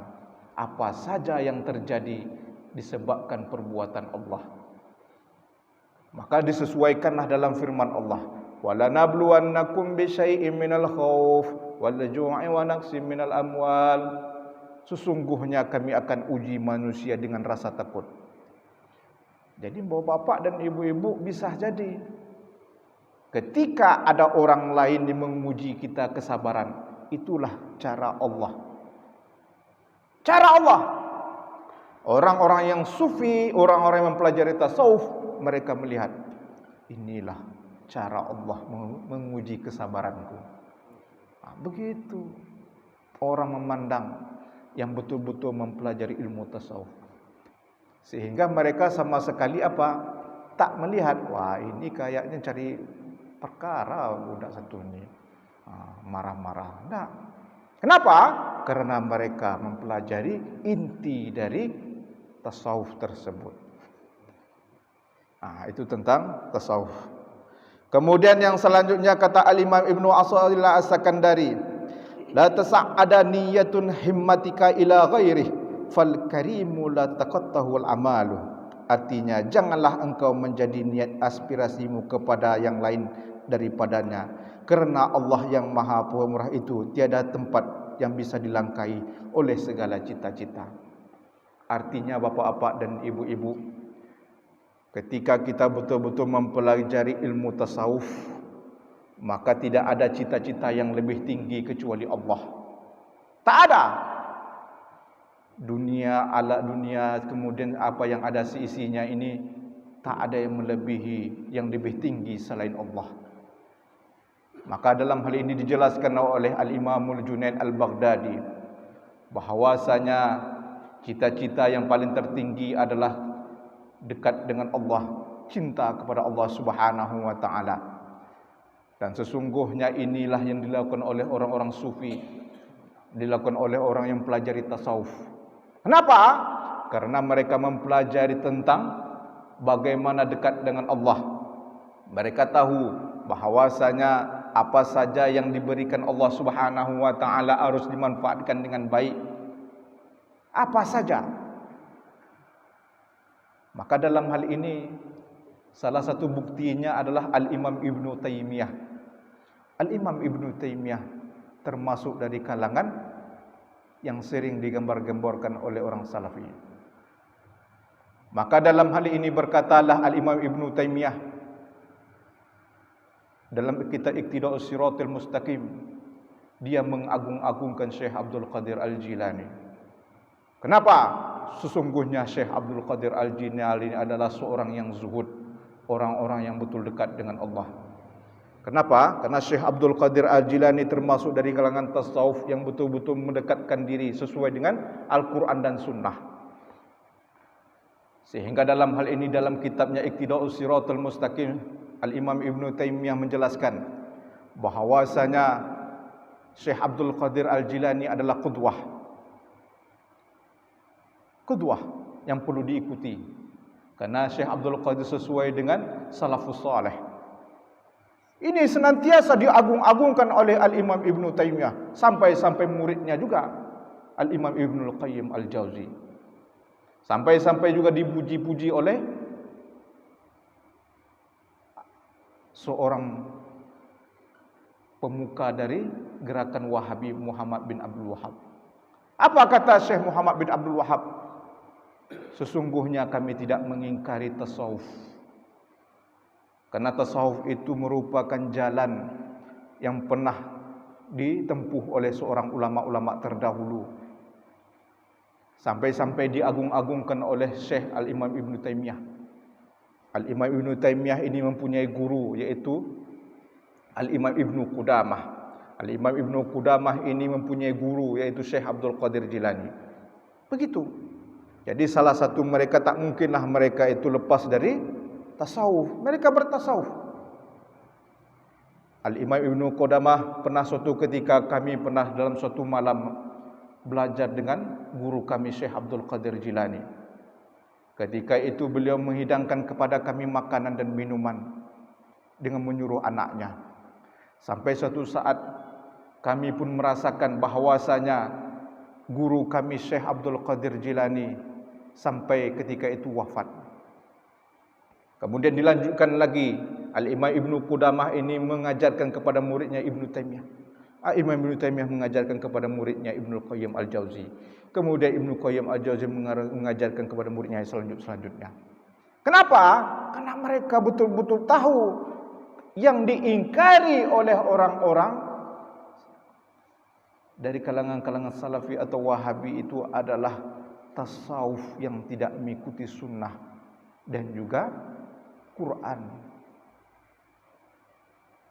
apa saja yang terjadi disebabkan perbuatan Allah. Maka disesuaikanlah dalam firman Allah, wala nabluwannakum bisyai'im minal khauf wal ju'i wa naqsim minal amwal. Sesungguhnya kami akan uji manusia dengan rasa takut. Jadi bapak-bapak dan ibu-ibu bisa jadi ketika ada orang lain yang menguji kita kesabaran, itulah cara Allah. Cara Allah. Orang-orang yang sufi, orang-orang yang mempelajari tasawuf, mereka melihat, inilah cara Allah menguji kesabaranku. Begitu orang memandang yang betul-betul mempelajari ilmu tasawuf. Sehingga mereka sama sekali tak melihat, wah ini kayaknya cari perkara budak satu ini. Marah-marah. Nah, kenapa? Karena mereka mempelajari inti dari tasawuf tersebut. Itu tentang tasawuf. Kemudian yang selanjutnya kata Al-Imam Ibnu Athaillah As-Sakandari, la tas'ada niyatun himmatika ila ghairih fal karimu la taqattahu al-amalu. Artinya, janganlah engkau menjadi niat aspirasimu kepada yang lain daripadanya, kerana Allah yang Maha Pemurah itu tiada tempat yang bisa dilangkai oleh segala cita-cita. Artinya bapak-bapak dan ibu-ibu, ketika kita betul-betul mempelajari ilmu tasawuf, maka tidak ada cita-cita yang lebih tinggi kecuali Allah. Tak ada. Dunia, alat dunia, kemudian apa yang ada seisinya ini, tak ada yang melebihi, yang lebih tinggi selain Allah. Maka dalam hal ini dijelaskan oleh Al-Imamul Junaid Al-Baghdadi, bahawasanya cita-cita yang paling tertinggi adalah dekat dengan Allah, cinta kepada Allah Subhanahu wa taala. Dan sesungguhnya inilah yang dilakukan oleh orang-orang sufi, dilakukan oleh orang yang pelajari tasawuf. Kenapa? Karena mereka mempelajari tentang bagaimana dekat dengan Allah. Mereka tahu bahawasanya apa saja yang diberikan Allah Subhanahu wa taala harus dimanfaatkan dengan baik. Apa saja. Maka dalam hal ini salah satu buktinya adalah Al-Imam Ibnu Taimiyah. Al-Imam Ibnu Taimiyah termasuk dari kalangan yang sering digambar-gemborkan oleh orang Salafi. Maka dalam hal ini berkatalah Al-Imam Ibnu Taimiyah dalam kitab Iqtida'us Shiratal Mustaqim, dia mengagung-agungkan Syekh Abdul Qadir Al-Jilani. Kenapa? Sesungguhnya Syekh Abdul Qadir Al-Jilani adalah seorang yang zuhud, orang-orang yang betul dekat dengan Allah. Kenapa? Karena Syekh Abdul Qadir Al-Jilani termasuk dari kalangan tasawuf yang betul-betul mendekatkan diri sesuai dengan Al-Quran dan Sunnah. Sehingga dalam hal ini, dalam kitabnya Iqtida'us Shiratal Mustaqim, Al-Imam Ibnu Taimiyah menjelaskan bahawasanya Syekh Abdul Qadir Al-Jilani adalah qudwah. Qudwah yang perlu diikuti. Karena Syekh Abdul Qadir sesuai dengan salafus salih. Ini senantiasa diagung-agungkan oleh Al-Imam Ibnu Taimiyah, sampai-sampai muridnya juga Al-Imam Ibnul Qayyim Al-Jauzi. Sampai-sampai juga dipuji-puji oleh seorang pemuka dari gerakan Wahabi, Muhammad bin Abdul Wahhab. Apa kata Syekh Muhammad bin Abdul Wahhab? Sesungguhnya kami tidak mengingkari tasawuf, karena tasawuf itu merupakan jalan yang pernah ditempuh oleh seorang ulama-ulama terdahulu, sampai-sampai diagung-agungkan oleh Syekh Al-Imam Ibnu Taimiyah. Al-Imam Ibnu Taimiyah ini mempunyai guru, yaitu Al-Imam Ibnu Qudamah. Al-Imam Ibnu Qudamah ini mempunyai guru, yaitu Syekh Abdul Qadir Jilani. Begitu. Jadi salah satu mereka, tak mungkinlah mereka itu lepas dari tasawuf. Mereka bertasawuf. Al-Imam Ibnu Qudamah pernah suatu ketika, kami pernah dalam suatu malam belajar dengan guru kami Syekh Abdul Qadir Jilani. Ketika itu beliau menghidangkan kepada kami makanan dan minuman dengan menyuruh anaknya. Sampai suatu saat kami pun merasakan bahawasanya guru kami Syekh Abdul Qadir Jilani sampai ketika itu wafat. Kemudian dilanjutkan lagi, Al-Imam Ibnu Qudamah ini mengajarkan kepada muridnya Ibnu Taimiyah. Imam Ibnu Taimiyah mengajarkan kepada muridnya Ibnu Qayyim Al-Jauzi. Kemudian Ibnu Qayyim Al-Jauzi mengajarkan kepada muridnya selanjutnya. Kenapa? Karena mereka betul-betul tahu yang diingkari oleh orang-orang dari kalangan-kalangan Salafi atau Wahabi itu adalah tasawuf yang tidak mengikuti sunnah dan juga Quran.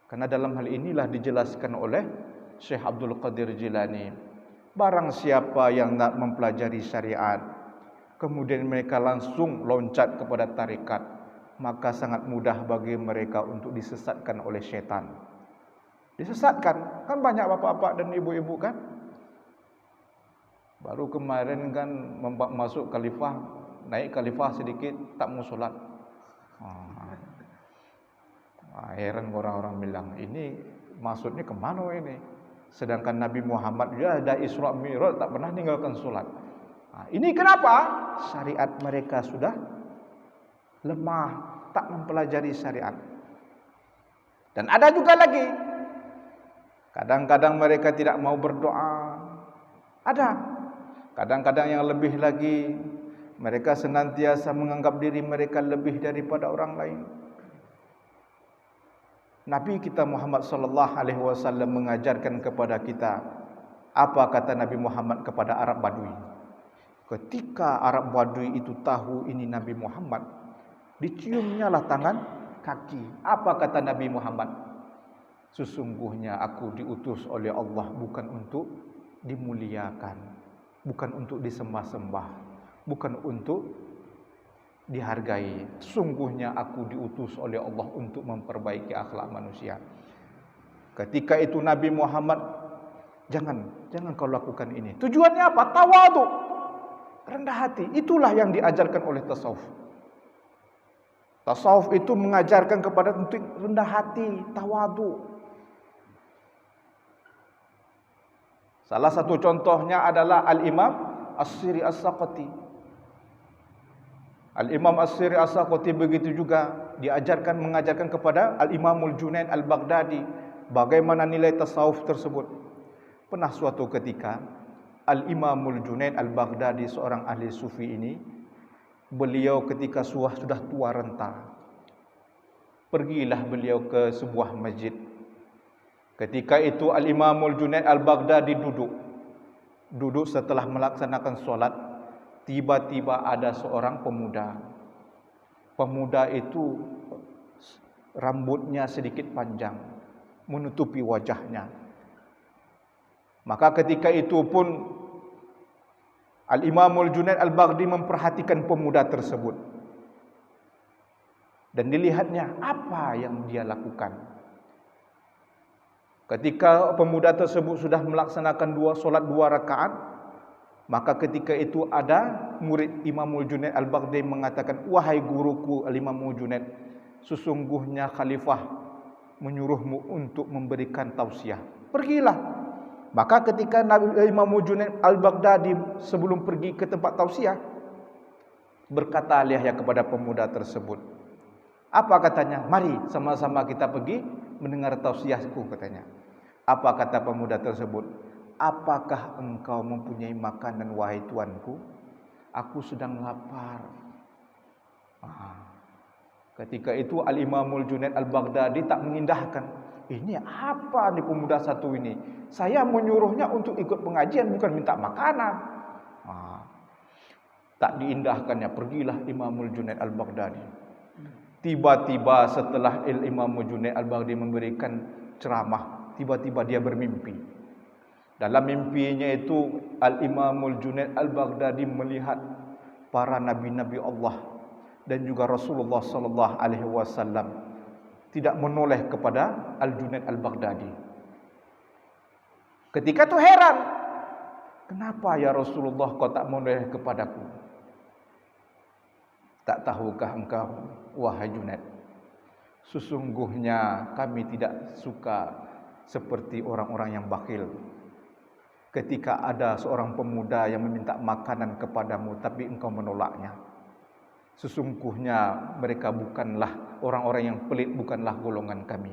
Karena dalam hal inilah dijelaskan oleh Syekh Abdul Qadir Jilani, barang siapa yang nak mempelajari syariat, kemudian mereka langsung loncat kepada tarekat, maka sangat mudah bagi mereka untuk disesatkan oleh syaitan. Disesatkan, kan banyak bapak-bapak dan ibu-ibu kan. Baru kemarin kan masuk khalifah, naik khalifah sedikit tak mau solat. Heran orang-orang bilang, ini maksudnya kemana ini? Sedangkan Nabi Muhammad dia ada Isra Mi'raj tak pernah meninggalkan solat. Ini kenapa? Syariat mereka sudah lemah, tak mempelajari syariat. Dan ada juga lagi, kadang-kadang mereka tidak mau berdoa. Ada. Kadang-kadang yang lebih lagi, mereka senantiasa menganggap diri mereka lebih daripada orang lain. Nabi kita Muhammad sallallahu alaihi wasallam mengajarkan kepada kita, apa kata Nabi Muhammad kepada Arab Badui. Ketika Arab Badui itu tahu ini Nabi Muhammad, diciumnya lah tangan kaki. Apa kata Nabi Muhammad? Sesungguhnya aku diutus oleh Allah bukan untuk dimuliakan, bukan untuk disembah-sembah, bukan untuk dihargai. Sungguhnya aku diutus oleh Allah untuk memperbaiki akhlak manusia. Ketika itu Nabi Muhammad, jangan kau lakukan ini. Tujuannya apa? Tawadhu, rendah hati. Itulah yang diajarkan oleh tasawuf. Tasawuf itu mengajarkan kepada untuk rendah hati, tawadhu. Salah satu contohnya adalah Al-Imam As-Siri As-Saqati. Al-Imam As-Siri As-Saqati begitu juga mengajarkan kepada Al-Imamul Junaid Al-Baghdadi bagaimana nilai tasawuf tersebut. Pernah suatu ketika Al-Imamul Junaid Al-Baghdadi, seorang ahli sufi ini, beliau ketika sudah tua renta, pergilah beliau ke sebuah masjid. Ketika itu Al-Imamul Junaid Al-Baghdadi duduk setelah melaksanakan solat. Tiba-tiba ada seorang pemuda. Pemuda itu rambutnya sedikit panjang, menutupi wajahnya. Maka ketika itu pun Al-Imamul Junaid Al-Baghdadi memperhatikan pemuda tersebut. Dan dilihatnya apa yang dia lakukan. Ketika pemuda tersebut sudah melaksanakan solat 2 rakaat, maka ketika itu ada murid Imamul Junaid Al-Baghdadi mengatakan, wahai guruku Al-Imamul Junaid, sesungguhnya khalifah menyuruhmu untuk memberikan tausiah. Pergilah. Maka ketika Imamul Junaid Al-Baghdadi sebelum pergi ke tempat tausiah, berkata Yahya kepada pemuda tersebut. Apa katanya? Mari sama-sama kita pergi mendengar tausiahku, katanya. Apa kata pemuda tersebut? Apakah engkau mempunyai makanan, wahai tuanku? Aku sedang lapar. Ketika itu Al-Imamul Junaid Al-Baghdadi tak mengindahkan. Ini apa nih pemuda satu ini? Saya menyuruhnya untuk ikut pengajian, bukan minta makanan. Tak diindahkannya, pergilah Imamul Junaid Al-Baghdadi. Tiba-tiba setelah Imamul Junaid Al-Baghdadi memberikan ceramah, tiba-tiba dia bermimpi. Dalam mimpinya itu Al-Imamul Junaid Al-Baghdadi melihat para nabi-nabi Allah dan juga Rasulullah sallallahu alaihi wasallam tidak menoleh kepada Al-Junaid Al-Baghdadi. Ketika itu heran, kenapa ya Rasulullah kau tak menoleh kepadaku? Tak tahukah engkau, wahai Junaid, sesungguhnya kami tidak suka seperti orang-orang yang bakhil. Ketika ada seorang pemuda yang meminta makanan kepadamu, tapi engkau menolaknya. Sesungguhnya mereka bukanlah orang-orang yang pelit, bukanlah golongan kami.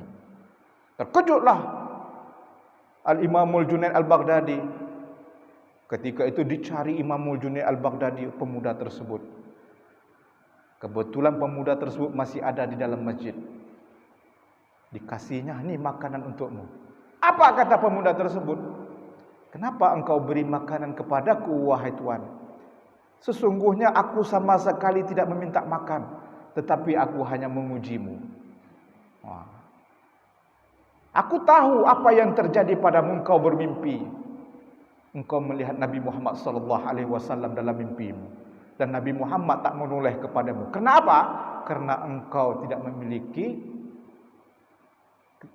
Terkejutlah Al-Imamul Junaid Al-Baghdadi. Ketika itu dicari Imamul Junaid Al-Baghdadi, pemuda tersebut. Kebetulan pemuda tersebut masih ada di dalam masjid. Dikasihnya, ini makanan untukmu. Apa kata pemuda tersebut? Kenapa engkau beri makanan kepadaku, wahai Tuan? Sesungguhnya aku sama sekali tidak meminta makan. tetapi aku hanya mengujimu. Wah. Aku tahu apa yang terjadi padamu, engkau bermimpi. Engkau melihat Nabi Muhammad sallallahu alaihi wasallam dalam mimpimu, dan Nabi Muhammad tak menoleh kepadamu. Kenapa? Karena engkau tidak memiliki,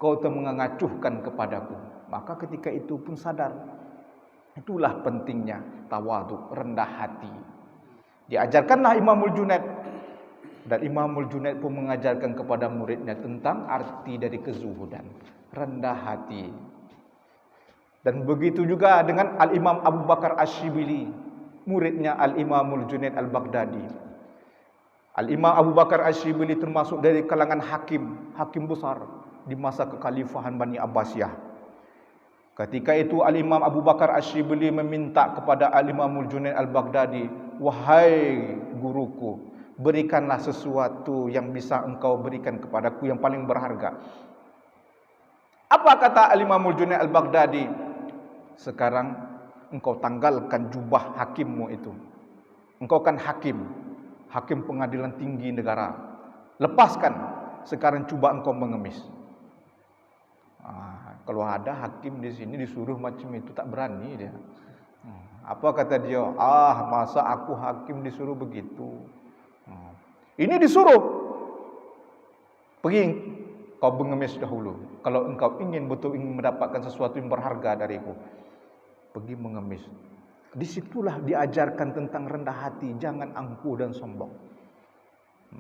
kau mengacuhkan kepadaku. Maka ketika itu pun sadar. Itulah pentingnya tawadhu, rendah hati. Diajarkanlah Imamul Junaid, dan Imamul Junaid pun mengajarkan kepada muridnya tentang arti dari kezuhudan, rendah hati. Dan begitu juga dengan Al-Imam Abu Bakar Ash-Shibili, muridnya Al-Imamul Junaid Al-Baghdadi. Al-Imam Abu Bakar Ash-Shibili termasuk dari kalangan hakim besar di masa kekhalifahan Bani Abbasiyah. Ketika itu Al-Imam Abu Bakar Ash-Shibili meminta kepada Al-Imamul Junaid Al-Baghdadi, "Wahai guruku, berikanlah sesuatu yang bisa engkau berikan kepadaku yang paling berharga." Apa kata Al-Imamul Junaid Al-Baghdadi? "Sekarang engkau tanggalkan jubah hakimmu itu. Engkau kan hakim pengadilan tinggi negara. Lepaskan, sekarang coba engkau mengemis." Kalau ada hakim di sini disuruh macam itu tak berani dia. Apa kata dia? Masa aku hakim disuruh begitu? Ini disuruh, pergi kau mengemis dahulu. Kalau engkau betul ingin mendapatkan sesuatu yang berharga dariku, pergi mengemis. Disitulah diajarkan tentang rendah hati, jangan angkuh dan sombong.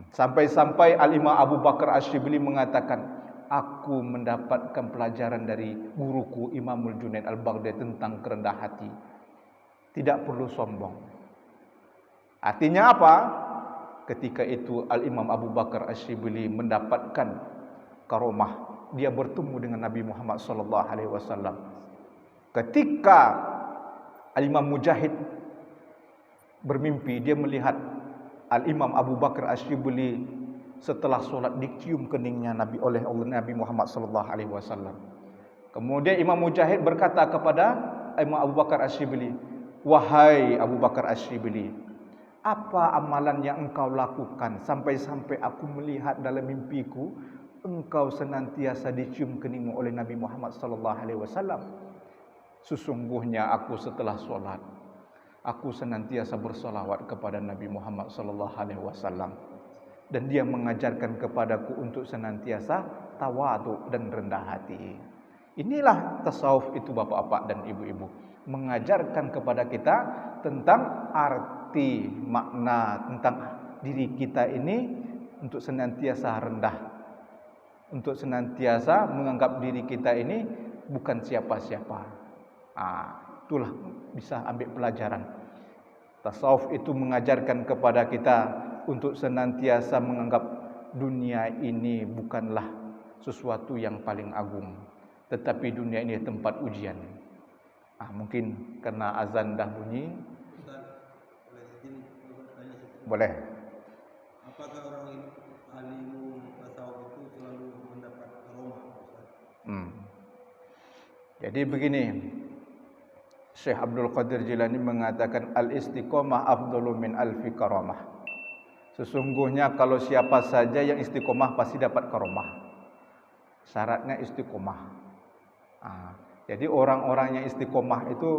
Sampai-sampai Al-Imam Abu Bakar Ash-Shibili mengatakan, "Aku mendapatkan pelajaran dari guruku Imamul Junaid Al-Baghdadi tentang kerendah hati. Tidak perlu sombong." Artinya apa? Ketika itu Al-Imam Abu Bakar Ash-Shibili mendapatkan karomah. Dia bertemu dengan Nabi Muhammad sallallahu alaihi wasallam. Ketika Al-Imam Mujahid bermimpi, dia melihat Al-Imam Abu Bakar Ash-Shibili setelah solat dicium keningnya oleh Nabi Muhammad sallallahu alaihi wasallam. Kemudian Imam Mujahid berkata kepada Imam Abu Bakar Ash-Shibili, "Wahai Abu Bakar Ash-Shibili, apa amalan yang engkau lakukan sampai-sampai aku melihat dalam mimpiku engkau senantiasa dicium keningmu oleh Nabi Muhammad sallallahu alaihi wasallam?" "Sesungguhnya aku setelah solat, aku senantiasa bersolawat kepada Nabi Muhammad sallallahu alaihi wasallam. Dan dia mengajarkan kepadaku untuk senantiasa tawadhu dan rendah hati." Inilah tasawuf itu, bapak-bapak dan ibu-ibu. Mengajarkan kepada kita tentang arti, makna, tentang diri kita ini untuk senantiasa rendah. Untuk senantiasa menganggap diri kita ini bukan siapa-siapa. Itulah bisa ambil pelajaran. Tasawuf itu mengajarkan kepada kita untuk senantiasa menganggap dunia ini bukanlah sesuatu yang paling agung, tetapi dunia ini tempat ujian. Mungkin karena azan dah bunyi. Boleh.
Apakah orang alim tasawuf itu selalu mendapat karomah?
Jadi begini, Syekh Abdul Qadir Jilani mengatakan al-istiqomah afdalu min alfi karamah. Sesungguhnya kalau siapa saja yang istiqomah pasti dapat karomah. Syaratnya istiqomah. Jadi orang-orang yang istiqomah itu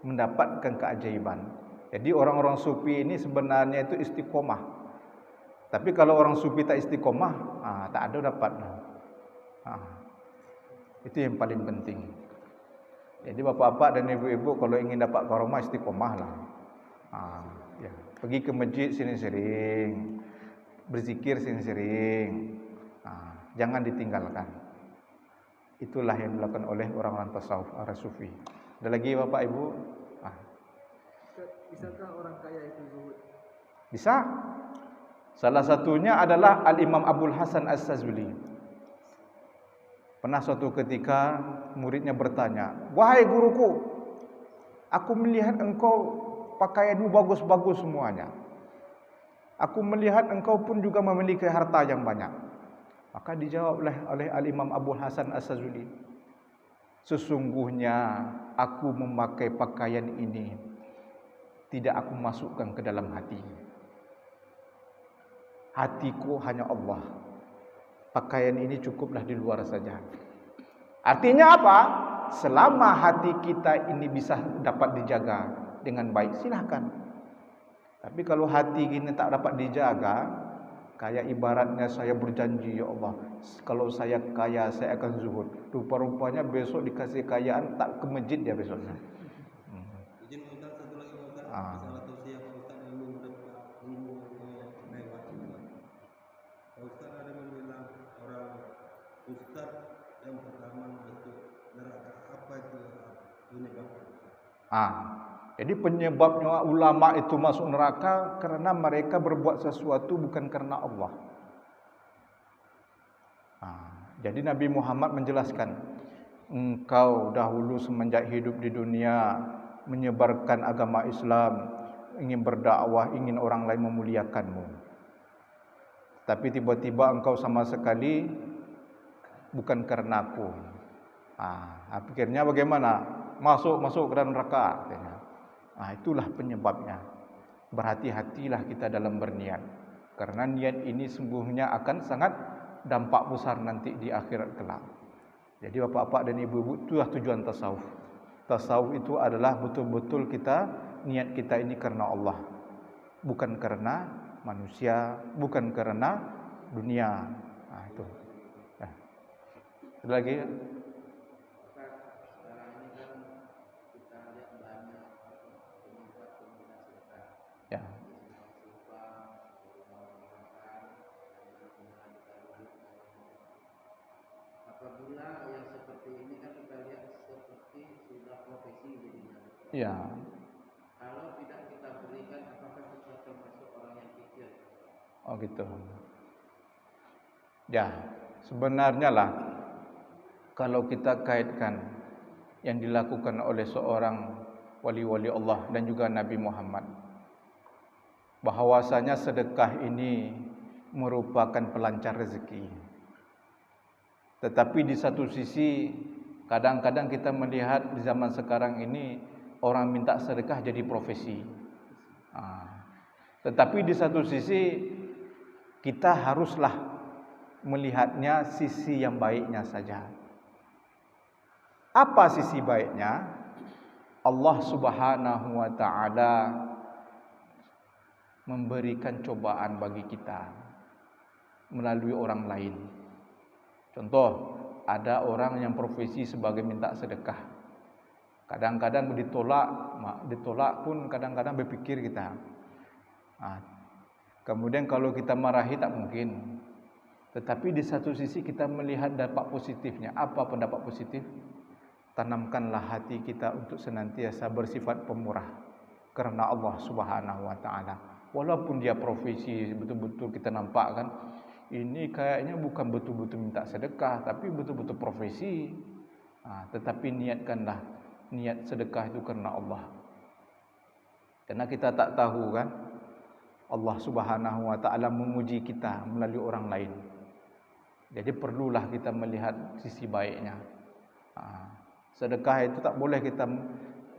mendapatkan keajaiban. Jadi orang-orang sufi ini sebenarnya itu istiqomah. Tapi kalau orang sufi tak istiqomah, tak ada dapat. Itu yang paling penting. Jadi bapak-bapak dan ibu-ibu kalau ingin dapat karomah, istiqomah lah. Ya. Pergi ke masjid sering-sering, berzikir sering-sering, jangan ditinggalkan. Itulah yang dilakukan oleh orang-orang tasawuf, orang sufi. Ada lagi bapak ibu?
Bisakah orang kaya itu zuhud?
Bisa. Salah satunya adalah Al-Imam Abul Hasan As-Sazuli. Pernah suatu ketika muridnya bertanya, "Wahai guruku, aku melihat engkau pakaianmu bagus-bagus semuanya. Aku melihat engkau pun juga memiliki harta yang banyak." Maka dijawab oleh Al-Imam Abul Hasan As-Sazuli, "Sesungguhnya aku memakai pakaian ini tidak aku masukkan ke dalam hati. hatiku hanya Allah. Pakaian ini cukuplah di luar saja. Artinya apa? Selama hati kita ini bisa dapat dijaga dengan baik, silahkan. Tapi kalau hati ini tak dapat dijaga, kayak ibaratnya saya berjanji, ya Allah, kalau saya kaya saya akan zuhud. Rupa-rupanya besok dikasih kekayaan tak ke masjid dia besoknya.
Izin Ustaz, satu lagi Ustaz,
Ah.
masalah tausiah Pak Ustaz yang ilmu lewat Ustaz. Pak Ustaz ada yang bilang orang Ustaz yang pertama masuk neraka, apa itu penyebabnya?
Jadi penyebabnya ulama itu masuk neraka karena mereka berbuat sesuatu bukan karena Allah. Jadi Nabi Muhammad menjelaskan, engkau dahulu semenjak hidup di dunia menyebarkan agama Islam, ingin berdakwah, ingin orang lain memuliakanmu. Tapi tiba-tiba engkau sama sekali bukan karena aku. Akhirnya bagaimana? Masuk ke dalam neraka. Itulah penyebabnya. Berhati-hatilah kita dalam berniat, karena niat ini sungguhnya akan sangat dampak besar nanti di akhirat kelak. Jadi bapak-bapak dan ibu-ibu, itulah tujuan tasawuf. Tasawuf itu adalah betul-betul niat kita ini karena Allah, bukan karena manusia, bukan karena dunia. Itu. Ada lagi? Ya.
Apabila yang seperti ini kan kita lihat seperti sudah profesi jadinya.
Ya.
Kalau tidak kita berikan, apakah kita termasuk orang yang kikir?
Oh gitu. Ya, sebenarnya lah kalau kita kaitkan yang dilakukan oleh seorang wali-wali Allah dan juga Nabi Muhammad, bahwasanya sedekah ini merupakan pelancar rezeki. Tetapi di satu sisi kadang-kadang kita melihat di zaman sekarang ini orang minta sedekah jadi profesi. Tetapi di satu sisi kita haruslah melihatnya sisi yang baiknya saja. Apa sisi baiknya? Allah Subhanahu wa taala memberikan cobaan bagi kita melalui orang lain. Contoh, ada orang yang profesi sebagai minta sedekah. Kadang-kadang ditolak pun kadang-kadang berpikir kita. Kemudian kalau kita marahi tak mungkin. Tetapi di satu sisi kita melihat dampak positifnya. Apa pendapat positif? Tanamkanlah hati kita untuk senantiasa bersifat pemurah karena Allah Subhanahu wa taala. Walaupun dia profesi betul-betul kita nampak kan, ini kayaknya bukan betul-betul minta sedekah, tapi betul-betul profesi. Tetapi niatkanlah niat sedekah itu karena Allah. Karena kita tak tahu kan, Allah Subhanahu wa taala menguji kita melalui orang lain. Jadi perlulah kita melihat sisi baiknya. Sedekah itu tak boleh kita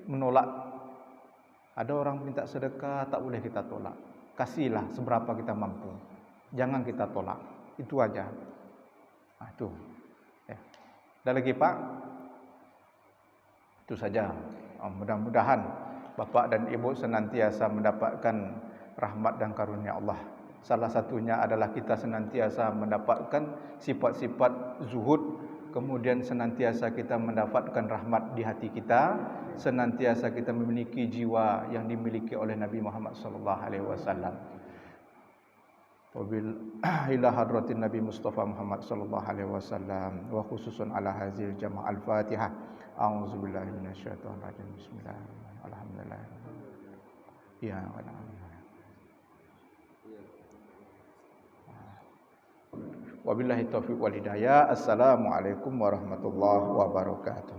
menolak. Ada orang minta sedekah, tak boleh kita tolak. Kasihlah seberapa kita mampu. Jangan kita tolak. Itu aja. Itu. Ya. Ada lagi Pak? Itu saja. Mudah-mudahan Bapak dan Ibu senantiasa mendapatkan rahmat dan karunia Allah. Salah satunya adalah kita senantiasa mendapatkan sifat-sifat zuhud, kemudian senantiasa kita mendapatkan rahmat di hati kita, senantiasa kita memiliki jiwa yang dimiliki oleh Nabi Muhammad sallallahu alaihi wasallam. Ila hadratin Nabi Mustafa Muhammad sallallahu alaihi wasallam wa khususun ala hazil jamaah al-Fatihah. A'udzubillahi minasyaitonir rajim. Bismillahirrahmanirrahim. Alhamdulillah. Ya Allah. Wabillahi taufiq wal hidayah. Assalamualaikum warahmatullahi wabarakatuh.